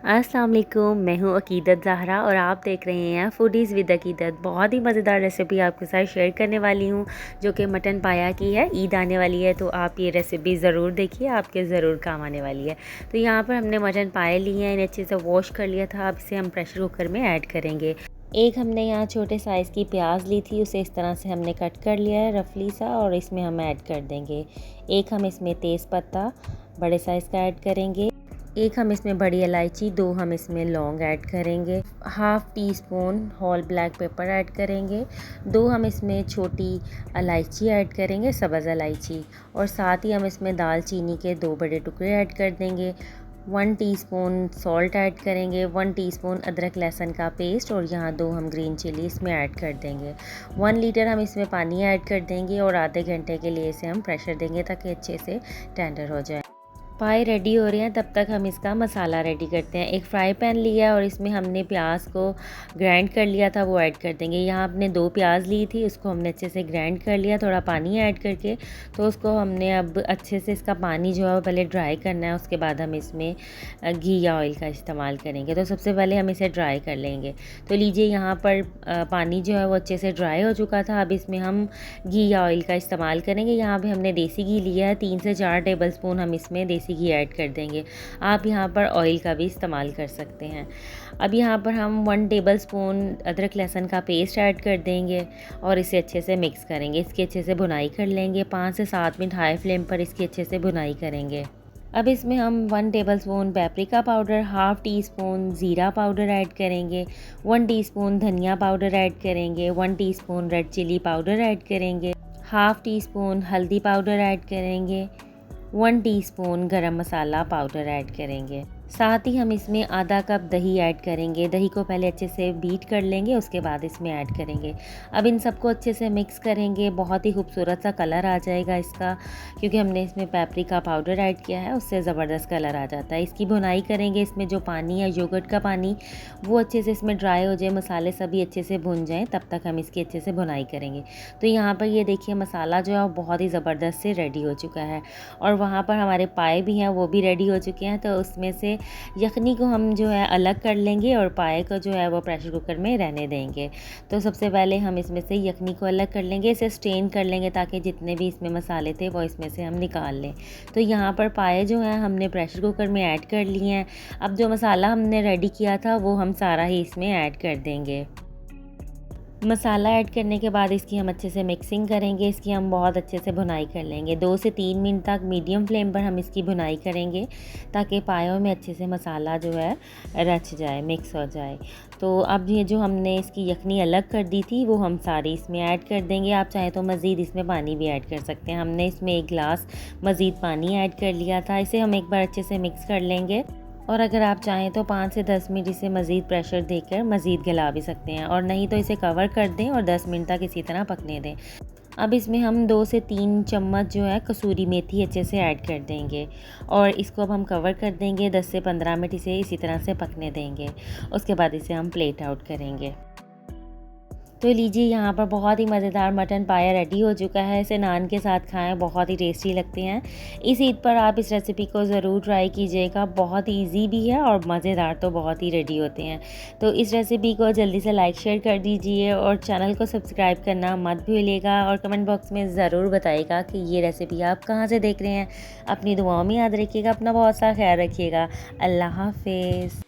अस्सलाम वालेकुम, मैं हूँ अकीदत ज़हरा और आप देख रहे हैं फूडीज़ विद अकीदत। बहुत ही मज़ेदार रेसिपी आपके साथ शेयर करने वाली हूँ जो कि मटन पाया की है। ईद आने वाली है तो आप ये रेसिपी ज़रूर देखिए, आपके ज़रूर काम आने वाली है। तो यहाँ पर हमने मटन पाए लिए हैं, इन्हें अच्छे से वॉश कर लिया था। अब इसे हम प्रेशर कुकर में ऐड करेंगे। एक हमने यहाँ छोटे साइज़ की प्याज ली थी, उसे इस तरह से हमने कट कर लिया है रफली सा, और इसमें हम ऐड कर देंगे। एक हम इसमें तेज़ पत्ता बड़े साइज़ का ऐड करेंगे। एक हम इसमें बड़ी इलायची, 2 हम इसमें लौंग ऐड करेंगे। Half teaspoon whole black pepper add करेंगे। 2 हम इसमें छोटी इलायची ऐड करेंगे, सब्ज़ इलायची, और साथ ही हम इसमें दालचीनी के 2 बड़े टुकड़े ऐड कर देंगे। 1 टीस्पून सॉल्ट ऐड करेंगे। 1 टीस्पून अदरक लहसुन का पेस्ट, और यहाँ 2 हम ग्रीन चिली इसमें ऐड कर देंगे। 1 लीटर हम इसमें पानी ऐड कर देंगे और आधे घंटे के लिए इसे हम प्रेशर देंगे ताकि अच्छे से टेंडर हो जाए। पाए रेडी हो रहे हैं, तब तक हम इसका मसाला रेडी करते हैं। एक फ्राई पैन लिया और इसमें हमने प्याज को ग्राइंड कर लिया था, वो ऐड कर देंगे। यहाँ हमने 2 प्याज ली थी, उसको हमने अच्छे से ग्राइंड कर लिया, थोड़ा पानी ऐड करके। तो उसको हमने अब अच्छे से इसका पानी जो है वो पहले ड्राई करना है, उसके बाद हम इसमें घी या ऑयल का इस्तेमाल करेंगे। तो सबसे पहले हम इसे ड्राई कर लेंगे। तो लीजिए यहाँ पर पानी जो है वो अच्छे से ड्राई हो चुका था। अब इसमें हम घी या ऑयल का इस्तेमाल करेंगे। यहाँ पे हमने देसी घी लिया है, 3 से 4 टेबल स्पून हम इसमें देसी घी ऐड कर देंगे। आप यहाँ पर ऑयल का भी इस्तेमाल कर सकते हैं। अब यहाँ पर हम 1 टेबल स्पून अदरक लहसुन का पेस्ट ऐड कर देंगे और इसे अच्छे से मिक्स करेंगे। इसकी अच्छे से भुनाई कर लेंगे। 5 से 7 मिनट हाई फ्लेम पर इसकी अच्छे से भुनाई करेंगे। अब इसमें हम 1 tablespoon paprika powder, half teaspoon ज़ीरा पाउडर ऐड करेंगे। 1 टीस्पून धनिया पाउडर ऐड करेंगे। 1 teaspoon red chilli powder add करेंगे। हाफ़ टी स्पून हल्दी पाउडर ऐड करेंगे। 1 टीस्पून गरम मसाला पाउडर ऐड करेंगे। साथ ही हम इसमें आधा कप दही ऐड करेंगे। दही को पहले अच्छे से बीट कर लेंगे, उसके बाद इसमें ऐड करेंगे। अब इन सबको अच्छे से मिक्स करेंगे। बहुत ही खूबसूरत सा कलर आ जाएगा इसका, क्योंकि हमने इसमें पेपरिका पाउडर ऐड किया है, उससे ज़बरदस्त कलर आ जाता है। इसकी भुनाई करेंगे। इसमें जो पानी है योगर्ट का पानी, वो अच्छे से इसमें ड्राई हो जाए, मसाले सभी अच्छे से भुन जाएँ, तब तक हम इसकी अच्छे से भुनाई करेंगे। तो यहाँ पर ये देखिए मसाला जो है वो बहुत ही ज़बरदस्त से रेडी हो चुका है, और वहाँ पर हमारे पाए भी हैं, वो भी रेडी हो चुके हैं। तो उसमें से यखनी को हम जो है अलग कर लेंगे और पाए को जो है वो प्रेशर कुकर में रहने देंगे। तो सबसे पहले हम इसमें से यखनी को अलग कर लेंगे, इसे स्ट्रेन कर लेंगे ताकि जितने भी इसमें मसाले थे वो इसमें से हम निकाल लें। तो यहाँ पर पाए जो हैं हमने प्रेशर कुकर में ऐड कर लिए हैं। अब जो मसाला हमने रेडी किया था वो हम सारा ही इसमें ऐड कर देंगे। मसाला ऐड करने के बाद इसकी हम अच्छे से मिक्सिंग करेंगे। इसकी हम बहुत अच्छे से भुनाई कर लेंगे। 2 से 3 मिनट तक मीडियम फ्लेम पर हम इसकी भुनाई करेंगे ताकि पायों में अच्छे से मसाला जो है रच जाए, मिक्स हो जाए। तो अब ये जो हमने इसकी यखनी अलग कर दी थी वो हम सारी इसमें ऐड कर देंगे। आप चाहें तो मज़ीद इसमें पानी भी ऐड कर सकते हैं। हमने इसमें 1 गिलास मज़ीद पानी ऐड कर लिया था। इसे हम एक बार अच्छे से मिक्स कर लेंगे, और अगर आप चाहें तो 5 से 10 मिनट इसे मज़ीद प्रेशर देकर मज़ीद गला भी सकते हैं, और नहीं तो इसे कवर कर दें और 10 मिनट तक इसी तरह पकने दें। अब इसमें हम 2 से 3 चम्मच जो है कसूरी मेथी अच्छे से ऐड कर देंगे, और इसको अब हम कवर कर देंगे। 10 से 15 मिनट इसे इसी तरह से पकने देंगे। उसके बाद इसे हम प्लेट आउट करेंगे। तो लीजिए यहाँ पर बहुत ही मज़ेदार मटन पाया रेडी हो चुका है। इसे नान के साथ खाएं, बहुत ही टेस्टी लगते हैं। इस ईद पर आप इस रेसिपी को ज़रूर ट्राई कीजिएगा। बहुत ही इजी भी है और मज़ेदार तो बहुत ही रेडी होते हैं। तो इस रेसिपी को जल्दी से लाइक शेयर कर दीजिए और चैनल को सब्सक्राइब करना मत भूलिएगा, और कमेंट बॉक्स में ज़रूर बताइएगा कि ये रेसिपी आप कहाँ से देख रहे हैं। अपनी दुआओं में याद रखिएगा। अपना बहुत सा ख्याल रखिएगा। अल्लाह हाफिज़।